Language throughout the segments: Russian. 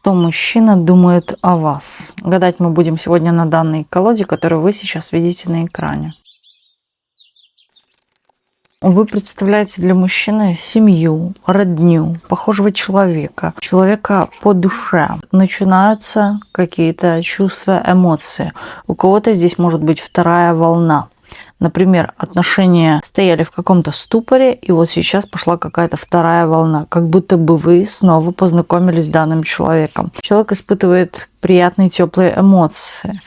Что мужчина думает о вас? Гадать мы будем сегодня на данной колоде, которую вы сейчас видите на экране. Вы представляете для мужчины семью, родню, похожего человека по душе. Начинаются какие-то чувства, эмоции. У кого-то здесь может быть вторая волна. Например, отношения стояли в каком-то ступоре, и вот сейчас пошла какая-то вторая волна, как будто бы вы снова познакомились с данным человеком. Человек испытывает приятные, теплые эмоции.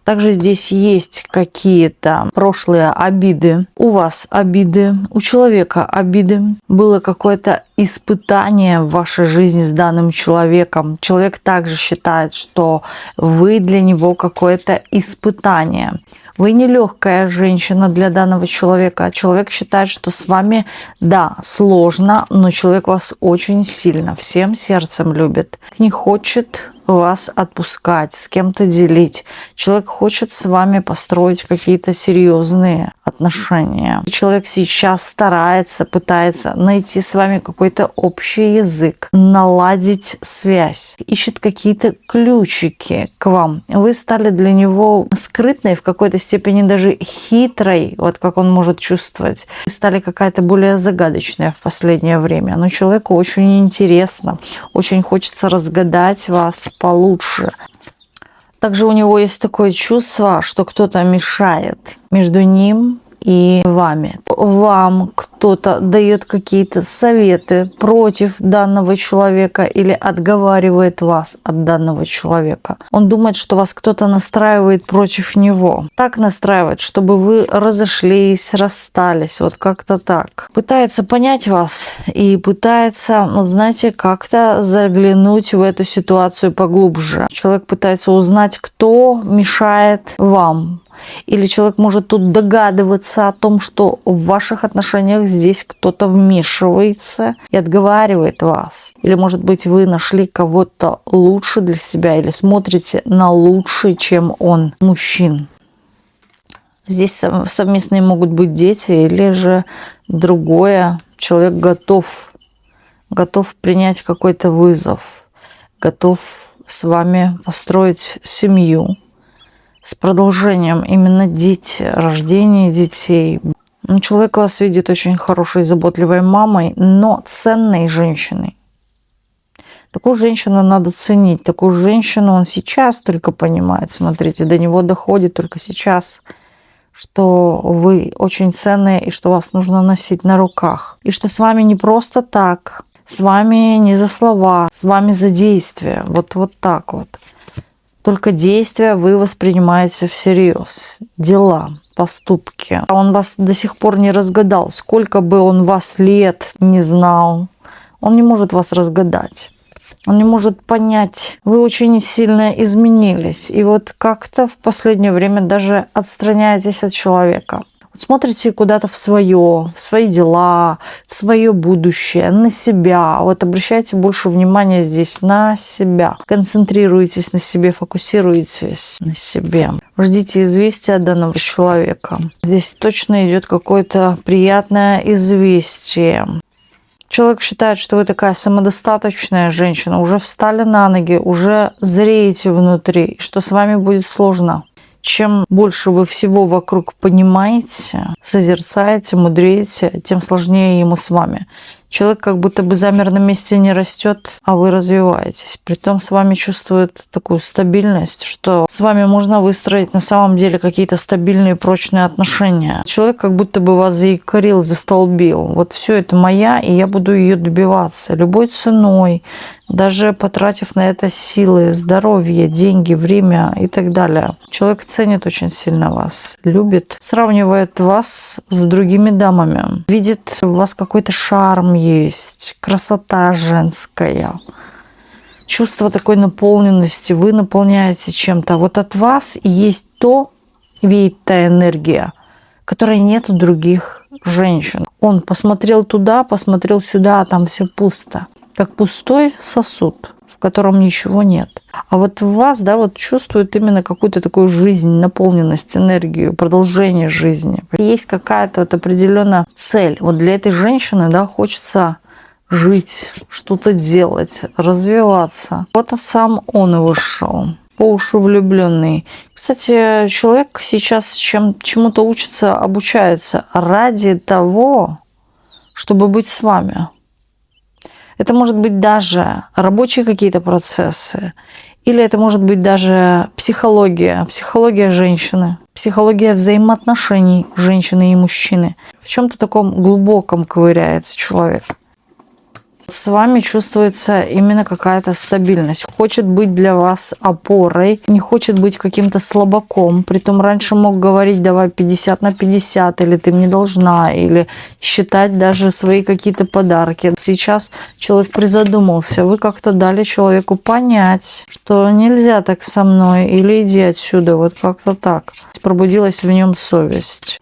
Также здесь есть какие-то прошлые обиды. У вас обиды, у человека обиды. Было какое-то испытание в вашей жизни с данным человеком. Человек также считает, что вы для него какое-то испытание. Вы нелегкая женщина для данного человека. Человек считает, что с вами, да, сложно, но человек вас очень сильно, всем сердцем любит. Не хочет вас отпускать, с кем-то делить. Человек хочет с вами построить какие-то серьезные отношения. Человек сейчас старается, пытается найти с вами какой-то общий язык, наладить связь, ищет какие-то ключики к вам. Вы стали для него скрытной, в какой-то степени даже хитрой, вот как он может чувствовать. Вы стали какая-то более загадочная в последнее время. Но человеку очень интересно, очень хочется разгадать вас получше. Также у него есть такое чувство, что кто-то мешает между ним и вами. Вам кто-то дает какие-то советы против данного человека или отговаривает вас от данного человека. Он думает, что вас кто-то настраивает против него. Так настраивает, чтобы вы разошлись, расстались, вот как-то так. Пытается понять вас и пытается, вот знаете, как-то заглянуть в эту ситуацию поглубже. Человек пытается узнать, кто мешает вам. Или человек может тут догадываться о том, что в ваших отношениях здесь кто-то вмешивается и отговаривает вас. Или, может быть, вы нашли кого-то лучше для себя или смотрите на лучше, чем он, мужчин. Здесь совместные могут быть дети или же другое. Человек готов принять какой-то вызов, готов с вами построить семью. С продолжением именно дети, рождение детей. Человек вас видит очень хорошей, заботливой мамой, но ценной женщиной. Такую женщину надо ценить. Такую женщину он сейчас только понимает. Смотрите, до него доходит только сейчас, что вы очень ценные и что вас нужно носить на руках. И что с вами не просто так, с вами не за слова, с вами за действия. Вот так вот. Только действия вы воспринимаете всерьез. Дела, поступки. Он вас до сих пор не разгадал. Сколько бы он вас лет не знал, он не может вас разгадать. Он не может понять. Вы очень сильно изменились. И вот как-то в последнее время даже отстраняетесь от человека. Смотрите куда-то в свои дела, в свое будущее, на себя. Вот обращайте больше внимания здесь на себя. Концентрируйтесь на себе, фокусируйтесь на себе. Ждите известия от данного человека. Здесь точно идет какое-то приятное известие. Человек считает, что вы такая самодостаточная женщина, уже встали на ноги, уже зреете внутри, что с вами будет сложно. Чем больше вы всего вокруг понимаете, созерцаете, мудреете, тем сложнее ему с вами. Человек как будто бы замер на месте, не растет, а вы развиваетесь. Притом с вами чувствует такую стабильность, что с вами можно выстроить на самом деле какие-то стабильные, прочные отношения. Человек как будто бы вас заикарил, застолбил. Вот все это моя, и я буду ее добиваться любой ценой, даже потратив на это силы, здоровье, деньги, время и так далее. Человек ценит очень сильно вас, любит, сравнивает вас с другими дамами, видит в вас какой-то шарм есть, красота женская, чувство такой наполненности, вы наполняете чем-то. Вот от вас есть веет та энергия, которой нет у других женщин. Он посмотрел туда, посмотрел сюда, а там все пусто. Как пустой сосуд, в котором ничего нет. А вот в вас, чувствует именно какую-то такую жизнь, наполненность, энергию, продолжение жизни. Есть какая-то определенная цель. Вот для этой женщины, хочется жить, что-то делать, развиваться. Вот а сам он и вышел. По уши влюбленный. Кстати, человек сейчас чему-то учится, обучается ради того, чтобы быть с вами. Это может быть даже рабочие какие-то процессы, или это может быть даже психология женщины, психология взаимоотношений женщины и мужчины. В чем-то таком глубоком ковыряется человек. С вами чувствуется именно какая-то стабильность. Хочет быть для вас опорой, не хочет быть каким-то слабаком. Притом раньше мог говорить: давай 50 на 50, или ты мне должна, или считать даже свои какие-то подарки. Сейчас человек призадумался. Вы как-то дали человеку понять, что нельзя так со мной, или иди отсюда, вот как-то так. Пробудилась в нем совесть.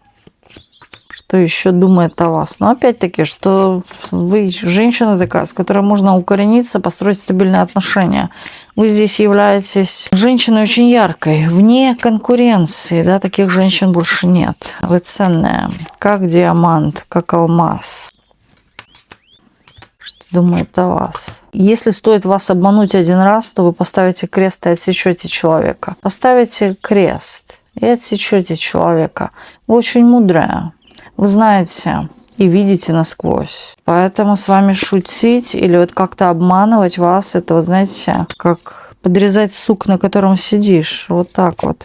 Что еще думает о вас? Но опять-таки, что вы женщина такая, с которой можно укорениться, построить стабильные отношения. Вы здесь являетесь женщиной очень яркой, вне конкуренции, да, таких женщин больше нет. Вы ценная, как диамант, как алмаз. Что думает о вас? Если стоит вас обмануть один раз, то вы поставите крест и отсечете человека. Поставите крест и отсечете человека. Вы очень мудрая. Вы знаете и видите насквозь. Поэтому с вами шутить или вот как-то обманывать вас, это, вот знаете, как подрезать сук, на котором сидишь. Вот так вот.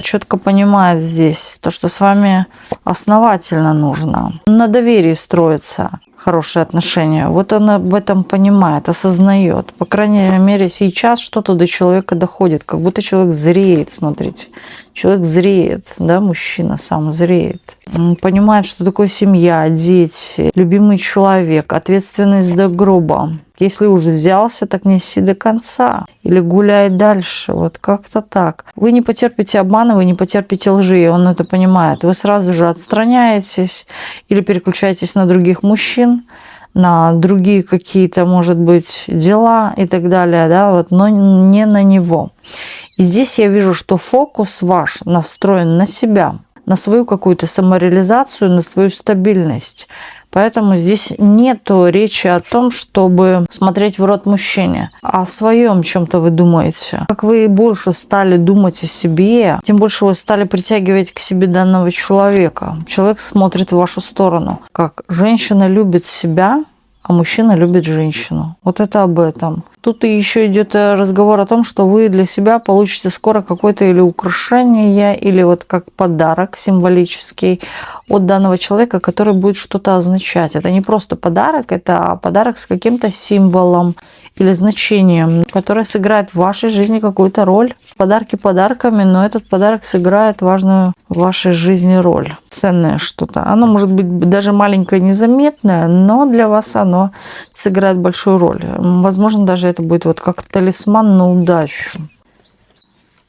Четко понимает здесь то, что с вами основательно нужно. На доверии строится хорошие отношения. Вот он об этом понимает, осознает. По крайней мере, сейчас что-то до человека доходит. Как будто человек зреет, смотрите. Человек зреет, да, мужчина сам зреет. Он понимает, что такое семья, дети, любимый человек, ответственность до гроба. Если уже взялся, так неси до конца. Или гуляй дальше. Вот как-то так. Вы не потерпите обмана, вы не потерпите лжи. И он это понимает. Вы сразу же отстраняетесь или переключаетесь на других мужчин, на другие какие-то, может быть, дела и так далее, да, вот, но не на него. И здесь я вижу, что фокус ваш настроен на себя, на свою какую-то самореализацию, на свою стабильность. Поэтому здесь нету речи о том, чтобы смотреть в рот мужчине. О своем чем-то вы думаете. Как вы больше стали думать о себе, тем больше вы стали притягивать к себе данного человека. Человек смотрит в вашу сторону. Как женщина любит себя, а мужчина любит женщину. Вот это об этом. Тут и еще идет разговор о том, что вы для себя получите скоро какое-то или украшение, или вот как подарок символический от данного человека, который будет что-то означать. Это не просто подарок, это подарок с каким-то символом или значением, которое сыграет в вашей жизни какую-то роль. Подарки подарками, но этот подарок сыграет важную в вашей жизни роль. Ценное что-то. Оно может быть даже маленькое, незаметное, но для вас оно сыграет большую роль. Возможно, даже это будет вот как талисман на удачу.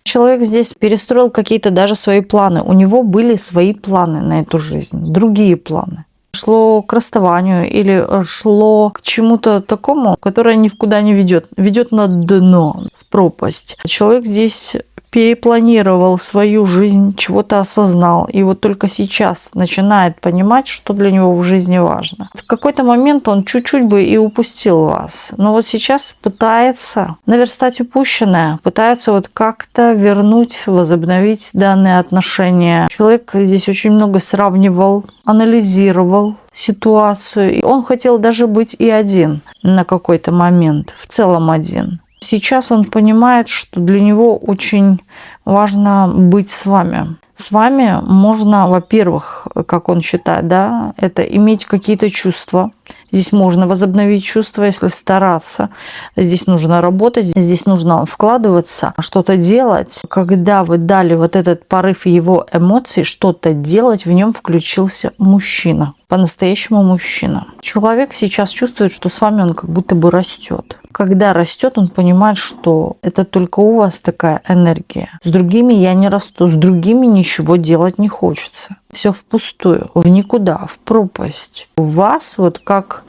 Человек здесь перестроил какие-то даже свои планы. У него были свои планы на эту жизнь, другие планы. Шло к расставанию или шло к чему-то такому, которое ни в куда не ведет. Ведет на дно, в пропасть. Человек здесь перепланировал свою жизнь, чего-то осознал. И вот только сейчас начинает понимать, что для него в жизни важно. В какой-то момент он чуть-чуть бы и упустил вас. Но вот сейчас пытается наверстать упущенное, пытается вот как-то вернуть, возобновить данные отношения. Человек здесь очень много сравнивал, анализировал ситуацию. И он хотел даже быть и один на какой-то момент, в целом один. Сейчас он понимает, что для него очень важно быть с вами. С вами можно, во-первых, как он считает, да, это иметь какие-то чувства. Здесь можно возобновить чувства, если стараться. Здесь нужно работать, здесь нужно вкладываться, что-то делать. Когда вы дали вот этот порыв его эмоций, что-то делать, в нем включился мужчина. По-настоящему мужчина. Человек сейчас чувствует, что с вами он как будто бы растет. Когда растет, он понимает, что это только у вас такая энергия. С другими я не расту, с другими ничего делать не хочется. Все впустую, в никуда, в пропасть. У вас вот как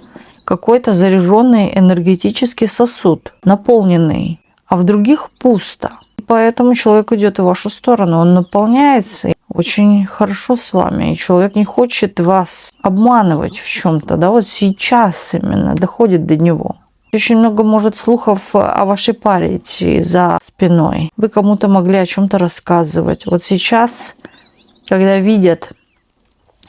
какой-то заряженный энергетический сосуд, наполненный, а в других пусто. Поэтому человек идет в вашу сторону, он наполняется. очень хорошо с вами, и человек не хочет вас обманывать в чем-то, да, вот сейчас именно доходит до него. Очень много может слухов о вашей паре идти за спиной. Вы кому-то могли о чем-то рассказывать. Вот сейчас, когда видят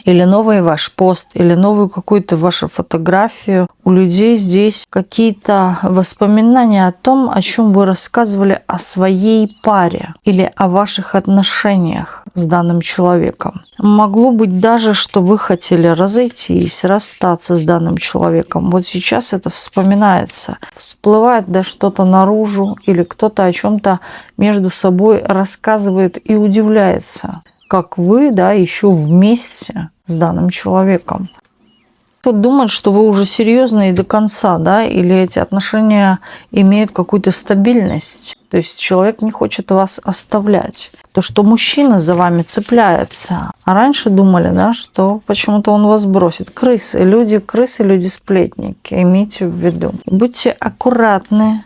или новый ваш пост, или новую какую-то вашу фотографию, у людей здесь какие-то воспоминания о том, о чем вы рассказывали о своей паре или о ваших отношениях с данным человеком. Могло быть даже, что вы хотели разойтись, расстаться с данным человеком. Вот сейчас это вспоминается. Всплывает да что-то наружу, или кто-то о чем-то между собой рассказывает и удивляется, как вы, да, еще вместе с данным человеком. Кто думает, что вы уже серьезные до конца, да, или эти отношения имеют какую-то стабильность. То есть человек не хочет вас оставлять. То, что мужчина за вами цепляется. А раньше думали, да, что почему-то он вас бросит. Крысы, люди-сплетники. Имейте в виду. Будьте аккуратны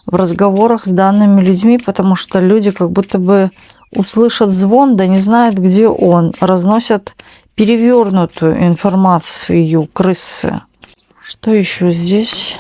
в разговорах с данными людьми, потому что люди как будто бы услышат звон, да не знают, где он. Разносят перевернутую информацию, крысы. Что еще здесь?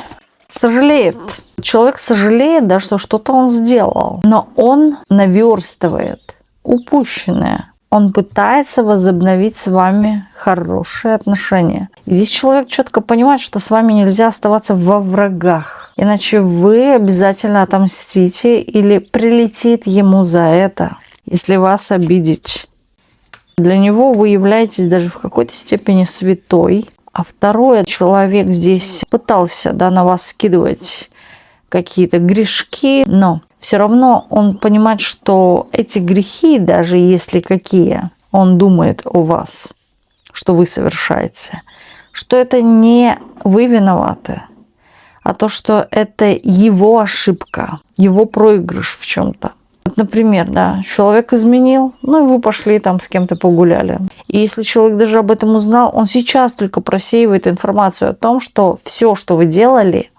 Сожалеет. Человек сожалеет, да, что что-то он сделал, но он наверстывает упущенное. Он пытается возобновить с вами хорошие отношения. И здесь человек четко понимает, что с вами нельзя оставаться во врагах. Иначе вы обязательно отомстите или прилетит ему за это, если вас обидеть. Для него вы являетесь даже в какой-то степени святой. А второе, человек здесь пытался, да, на вас скидывать какие-то грешки, но все равно он понимает, что эти грехи, даже если какие, он думает о вас, что вы совершаете, что это не вы виноваты, а то, что это его ошибка, его проигрыш в чем-то. Например, да, человек изменил, ну и вы пошли там с кем-то погуляли. И если человек даже об этом узнал, он сейчас только просеивает информацию о том, что все, что вы делали,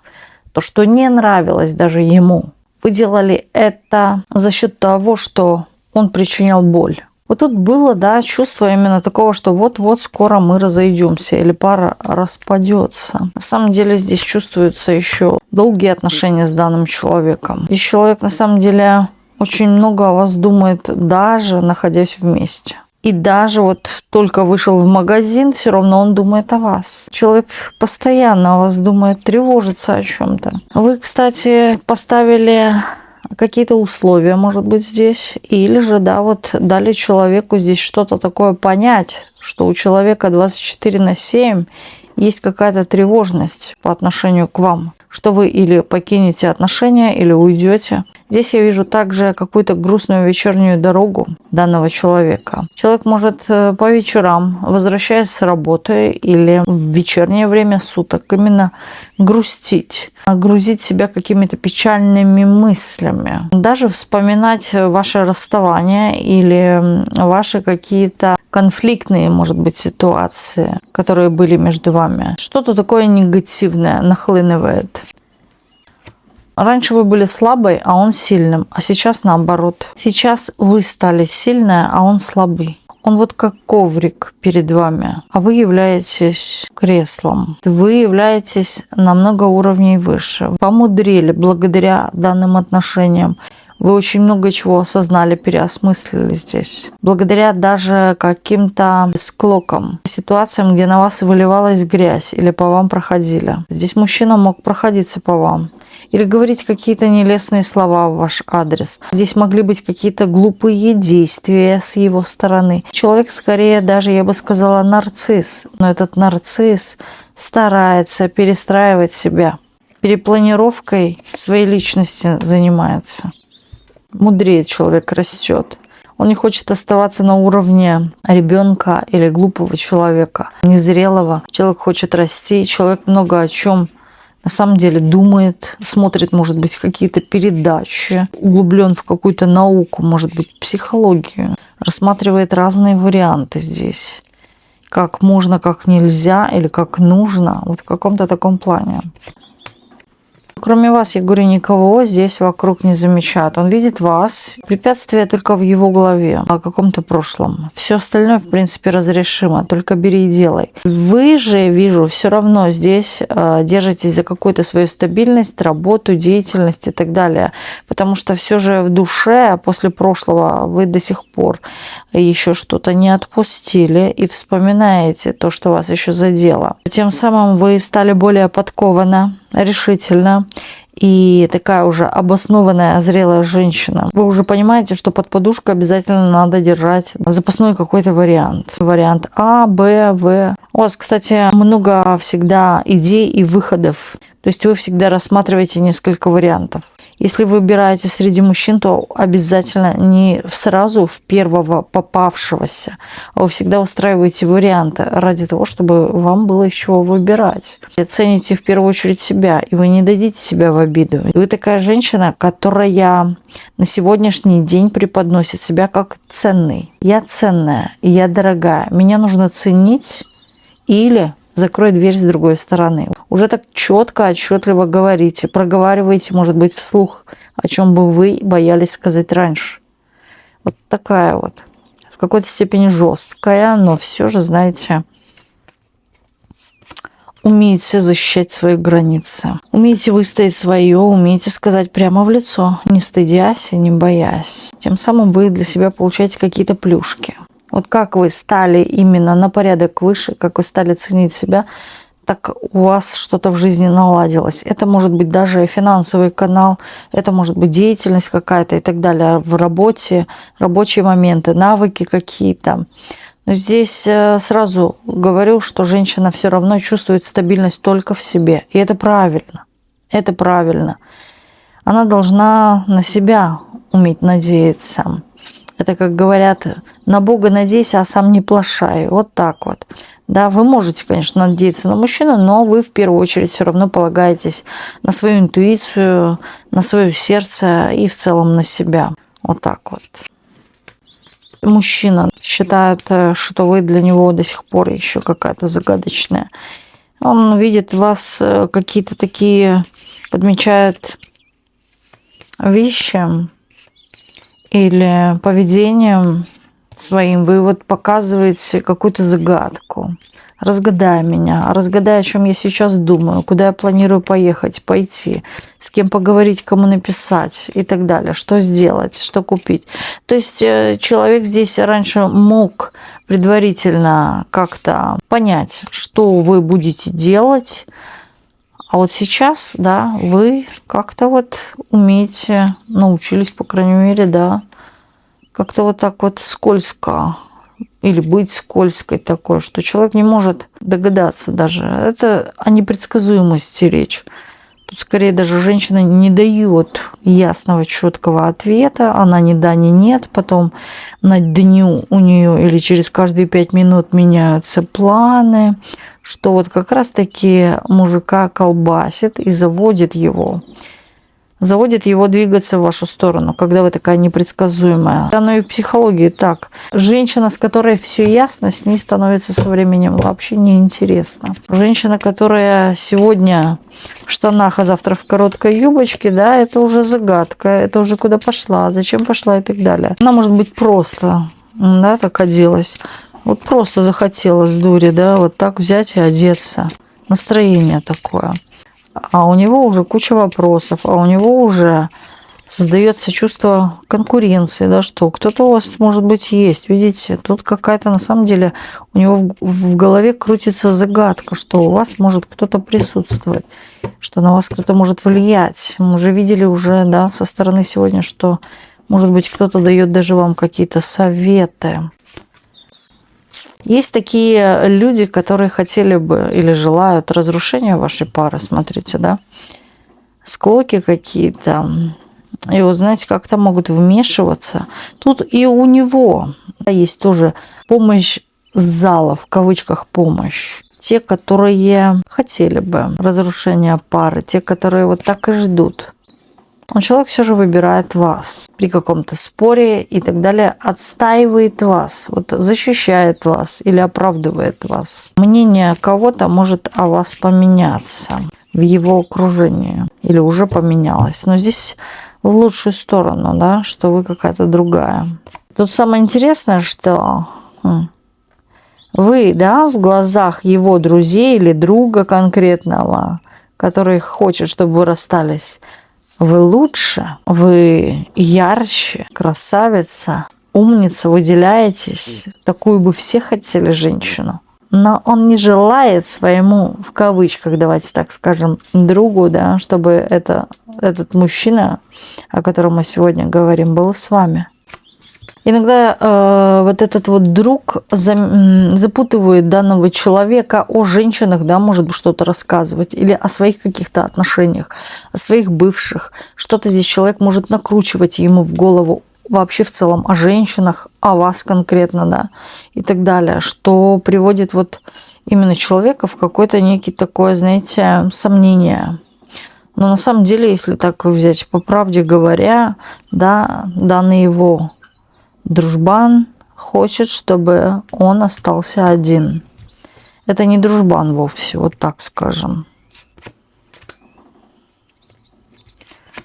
то, что не нравилось даже ему, вы делали это за счет того, что он причинял боль. Вот тут было, да, чувство именно такого, что вот-вот скоро мы разойдемся или пара распадется. На самом деле здесь чувствуются еще долгие отношения с данным человеком. И человек на самом деле очень много о вас думает, даже находясь вместе. И даже вот только вышел в магазин, все равно он думает о вас. Человек постоянно о вас думает, тревожится о чем-то. Вы, кстати, поставили какие-то условия, может быть, здесь. Или же, да, вот дали человеку здесь что-то такое понять, что у человека 24/7 есть какая-то тревожность по отношению к вам. Что вы или покинете отношения, или уйдете. Здесь я вижу также какую-то грустную вечернюю дорогу данного человека. Человек может по вечерам, возвращаясь с работы или в вечернее время суток, именно грустить, грузить себя какими-то печальными мыслями. Даже вспоминать ваше расставание или ваши какие-то конфликтные, может быть, ситуации, которые были между вами. Что-то такое негативное нахлынывает. Раньше вы были слабой, а он сильным, а сейчас наоборот. Сейчас вы стали сильной, а он слабый. Он вот как коврик перед вами, а вы являетесь креслом. Вы являетесь на много уровней выше. Помудрили благодаря данным отношениям. Вы очень много чего осознали, переосмыслили здесь. Благодаря даже каким-то склокам, ситуациям, где на вас выливалась грязь или по вам проходили. Здесь мужчина мог проходиться по вам. Или говорить какие-то нелестные слова в ваш адрес. Здесь могли быть какие-то глупые действия с его стороны. Человек скорее даже, я бы сказала, нарцисс. Но этот нарцисс старается перестраивать себя. Перепланировкой своей личности занимается. Мудрее человек растет. Он не хочет оставаться на уровне ребенка или глупого человека, незрелого. Человек хочет расти. Человек много о чем на самом деле думает, смотрит, может быть, какие-то передачи, углублен в какую-то науку, может быть, психологию, рассматривает разные варианты здесь. Как можно, как нельзя или как нужно, вот в каком-то таком плане. Кроме вас, я говорю, никого здесь вокруг не замечает. Он видит вас. Препятствие только в его голове, о каком-то прошлом. Все остальное, в принципе, разрешимо. Только бери и делай. Вы же, вижу, все равно здесь держитесь за какую-то свою стабильность, работу, деятельность и так далее. Потому что все же в душе после прошлого вы до сих пор еще что-то не отпустили и вспоминаете то, что вас еще задело. Тем самым вы стали более подкованно, решительно и такая уже обоснованная, зрелая женщина. Вы уже понимаете, что под подушкой обязательно надо держать запасной какой-то вариант. Вариант А, Б, В. У вас, кстати, много всегда идей и выходов. То есть вы всегда рассматриваете несколько вариантов. Если вы выбираете среди мужчин, то обязательно не сразу в первого попавшегося, а вы всегда устраиваете варианты ради того, чтобы вам было из чего выбирать. И цените в первую очередь себя, и вы не дадите себя в обиду. Вы такая женщина, которая на сегодняшний день преподносит себя как ценный. Я ценная, я дорогая. Меня нужно ценить или закрой дверь с другой стороны. Уже так четко, отчетливо говорите, проговаривайте, может быть, вслух, о чем бы вы боялись сказать раньше. Вот такая вот, в какой-то степени жесткая, но все же, знаете, умеете защищать свои границы. Умеете выстоять свое, умеете сказать прямо в лицо, не стыдясь и не боясь. Тем самым вы для себя получаете какие-то плюшки. Вот как вы стали именно на порядок выше, как вы стали ценить себя, так у вас что-то в жизни наладилось. Это может быть даже финансовый канал, это может быть деятельность какая-то и так далее в работе, рабочие моменты, навыки какие-то. Но здесь сразу говорю, что женщина все равно чувствует стабильность только в себе. И это правильно. Это правильно. Она должна на себя уметь надеяться. Это, как говорят, на Бога надейся, а сам не плашай. Вот так вот. Да, вы можете, конечно, надеяться на мужчину, но вы в первую очередь все равно полагаетесь на свою интуицию, на свое сердце и в целом на себя. Вот так вот. Мужчина считает, что вы для него до сих пор еще какая-то загадочная. Он видит в вас какие-то такие, подмечает вещи, или поведением своим вы вот показываете какую-то загадку. Разгадай меня, разгадай, о чем я сейчас думаю, куда я планирую поехать, пойти, с кем поговорить, кому написать и так далее, что сделать, что купить. То есть человек здесь раньше мог предварительно как-то понять, что вы будете делать, а вот сейчас, да, вы как-то вот умеете, научились, по крайней мере, да, как-то вот так вот скользко или быть скользкой такой, что человек не может догадаться даже. Это о непредсказуемости речь. Тут скорее даже женщина не дает ясного, четкого ответа. Она ни да, ни нет. Потом на дню у нее или через каждые 5 минут меняются планы, что вот как раз-таки мужика колбасит и заводит его двигаться в вашу сторону, когда вы такая непредсказуемая. Оно и в психологии так. Женщина, с которой все ясно, с ней становится со временем вообще неинтересно. Женщина, которая сегодня в штанах, а завтра в короткой юбочке, да, это уже загадка, это уже куда пошла, зачем пошла и так далее. Она может быть просто, да, так оделась. Вот просто захотела с дури, да, вот так взять и одеться. Настроение такое. А у него уже куча вопросов, а у него уже создается чувство конкуренции, да, что кто-то у вас, может быть, есть. Видите, тут какая-то, на самом деле, у него в голове крутится загадка, что у вас может кто-то присутствовать, что на вас кто-то может влиять. Мы уже видели уже, да, со стороны сегодня, что, может быть, кто-то дает даже вам какие-то советы. Есть такие люди, которые хотели бы или желают разрушения вашей пары, смотрите, да, склоки какие-то. И вот, знаете, как-то могут вмешиваться. Тут и у него есть тоже помощь зала, в кавычках помощь. Те, которые хотели бы разрушения пары, те, которые вот так и ждут. Но человек все же выбирает вас при каком-то споре и так далее, отстаивает вас, вот защищает вас или оправдывает вас. Мнение кого-то может о вас поменяться. в его окружении. Или уже поменялось. Но здесь в лучшую сторону, да, что вы какая-то другая. Тут самое интересное, что вы, да, в глазах его друзей или друга конкретного, который хочет, чтобы вы расстались, вы лучше, вы ярче, красавица, умница, выделяетесь. Такую бы все хотели женщину. Но он не желает своему, в кавычках, давайте так скажем, другу, да, чтобы этот мужчина, о котором мы сегодня говорим, был с вами. Иногда вот этот вот друг запутывает данного человека о женщинах, да, может что-то рассказывать, или о своих каких-то отношениях, о своих бывших. Что-то здесь человек может накручивать ему в голову вообще в целом о женщинах, о вас конкретно, да, и так далее, что приводит вот именно человека в какое-то некий такое, знаете, сомнение. Но на самом деле, если так взять, по правде говоря, да, данный его дружбан хочет, чтобы он остался один. Это не дружбан вовсе, вот так скажем.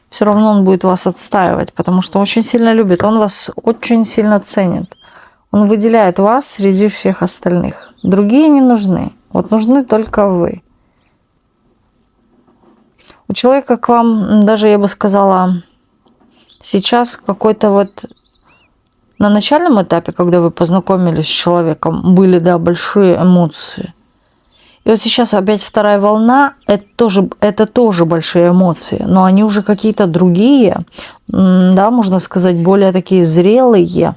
Все равно он будет вас отстаивать, потому что очень сильно любит. Он вас очень сильно ценит. Он выделяет вас среди всех остальных. Другие не нужны. Вот нужны только вы. У человека к вам, даже я бы сказала, сейчас какой-то вот на начальном этапе, когда вы познакомились с человеком, были, да, большие эмоции. И вот сейчас опять вторая волна, это тоже большие эмоции, но они уже какие-то другие, да, можно сказать, более такие зрелые.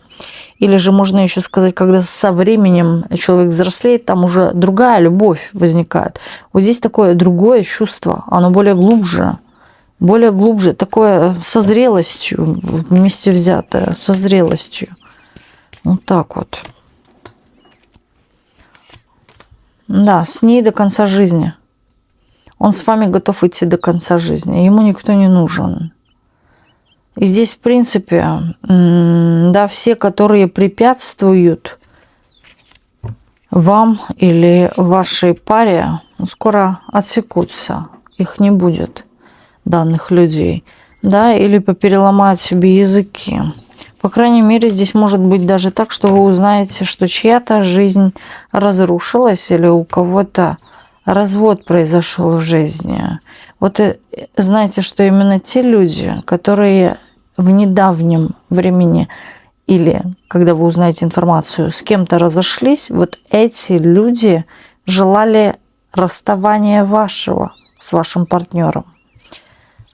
Или же можно еще сказать, когда со временем человек взрослеет, там уже другая любовь возникает. Вот здесь такое другое чувство, оно более глубже, такое со зрелостью, вместе взятое, со зрелостью. Вот так вот. Да, с ней до конца жизни. Он с вами готов идти до конца жизни. Ему никто не нужен. И здесь, в принципе, да, все, которые препятствуют вам или вашей паре, скоро отсекутся. Их не будет, данных людей. Да, или попереломают себе языки. По крайней мере, здесь может быть даже так, что вы узнаете, что чья-то жизнь разрушилась или у кого-то развод произошел в жизни. Вот знаете, что именно те люди, которые в недавнем времени или когда вы узнаете информацию, с кем-то разошлись, вот эти люди желали расставания вашего с вашим партнером.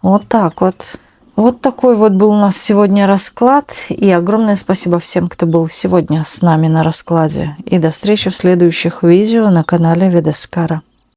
Вот так вот. Вот такой вот был у нас сегодня расклад. И огромное спасибо всем, кто был сегодня с нами на раскладе. И до встречи в следующих видео на канале Ведескара.